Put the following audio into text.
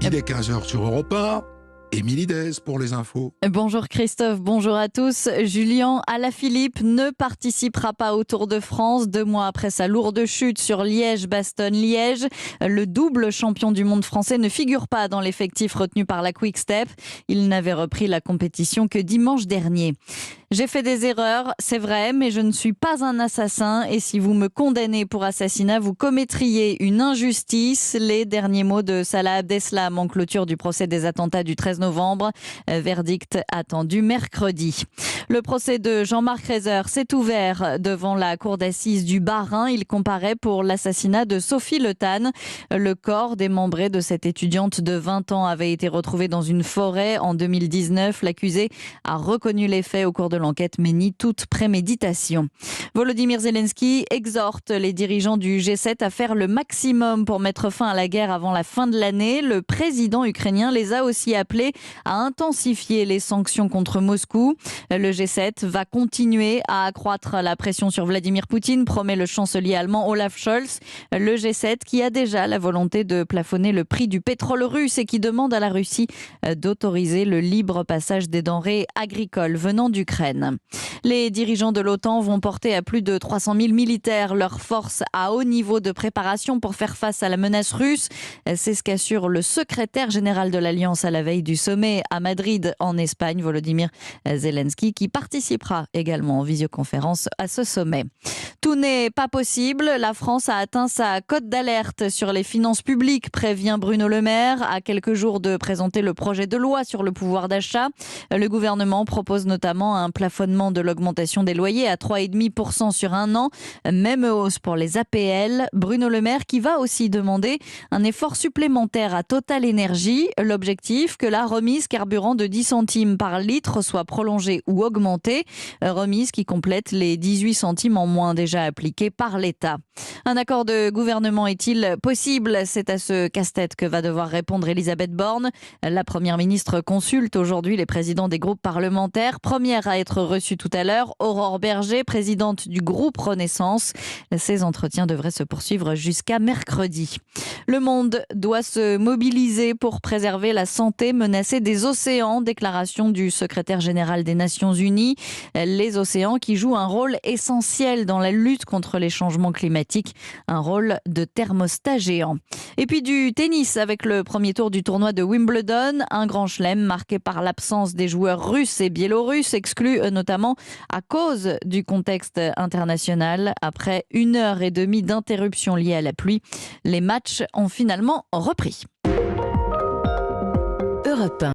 Il est 15h sur Europe 1. Émilie Dez pour les infos. Bonjour Christophe, bonjour à tous. Julien Alaphilippe ne participera pas au Tour de France 2 mois après sa lourde chute sur Liège-Bastogne-Liège. Le double champion du monde français ne figure pas dans l'effectif retenu par la Quick Step. Il n'avait repris la compétition que dimanche dernier. J'ai fait des erreurs, c'est vrai, mais je ne suis pas un assassin et si vous me condamnez pour assassinat, vous commettriez une injustice. Les derniers mots de Salah Abdeslam en clôture du procès des attentats du 13 novembre. Verdict attendu mercredi. Le procès de Jean-Marc Reiser s'est ouvert devant la cour d'assises du Bas-Rhin. Il comparaît pour l'assassinat de Sophie Le Tan. Le corps démembré de cette étudiante de 20 ans avait été retrouvé dans une forêt en 2019. L'accusé a reconnu les faits au cours de l'enquête, mais nie toute préméditation. Volodymyr Zelensky exhorte les dirigeants du G7 à faire le maximum pour mettre fin à la guerre avant la fin de l'année. Le président ukrainien les a aussi appelés à intensifier les sanctions contre Moscou. Le G7 va continuer à accroître la pression sur Vladimir Poutine, promet le chancelier allemand Olaf Scholz. Le G7 qui a déjà la volonté de plafonner le prix du pétrole russe et qui demande à la Russie d'autoriser le libre passage des denrées agricoles venant d'Ukraine. Les dirigeants de l'OTAN vont porter à plus de 300 000 militaires leurs forces à haut niveau de préparation pour faire face à la menace russe. C'est ce qu'assure le secrétaire général de l'Alliance à la veille du sommet à Madrid en Espagne, Volodymyr Zelensky, qui participera également en visioconférence à ce sommet. Tout n'est pas possible. La France a atteint sa cote d'alerte sur les finances publiques, prévient Bruno Le Maire, à quelques jours de présenter le projet de loi sur le pouvoir d'achat. Le gouvernement propose notamment un plafonnement de l'augmentation des loyers à 3,5% sur un an. Même hausse pour les APL. Bruno Le Maire qui va aussi demander un effort supplémentaire à Total Énergie. L'objectif, que la remise carburant de 10 centimes par litre soit prolongée ou augmentée. Remise qui complète les 18 centimes en moins déjà appliqués par l'État. Un accord de gouvernement est-il possible ? C'est à ce casse-tête que va devoir répondre Elisabeth Borne. La première ministre consulte aujourd'hui les présidents des groupes parlementaires. Première à être reçue tout à l'heure, Aurore Berger, présidente du groupe Renaissance. Ces entretiens devraient se poursuivre jusqu'à mercredi. Le monde doit se mobiliser pour préserver la santé menacée des océans. Déclaration du secrétaire général des Nations Unies. Les océans qui jouent un rôle essentiel dans la lutte contre les changements climatiques. Un rôle de thermostat géant. Et puis du tennis avec le premier tour du tournoi de Wimbledon. Un grand chelem marqué par l'absence des joueurs russes et biélorusses, exclus notamment à cause du contexte international. Après 1h30 d'interruption liée à la pluie, les matchs ont finalement repris. Europe 1.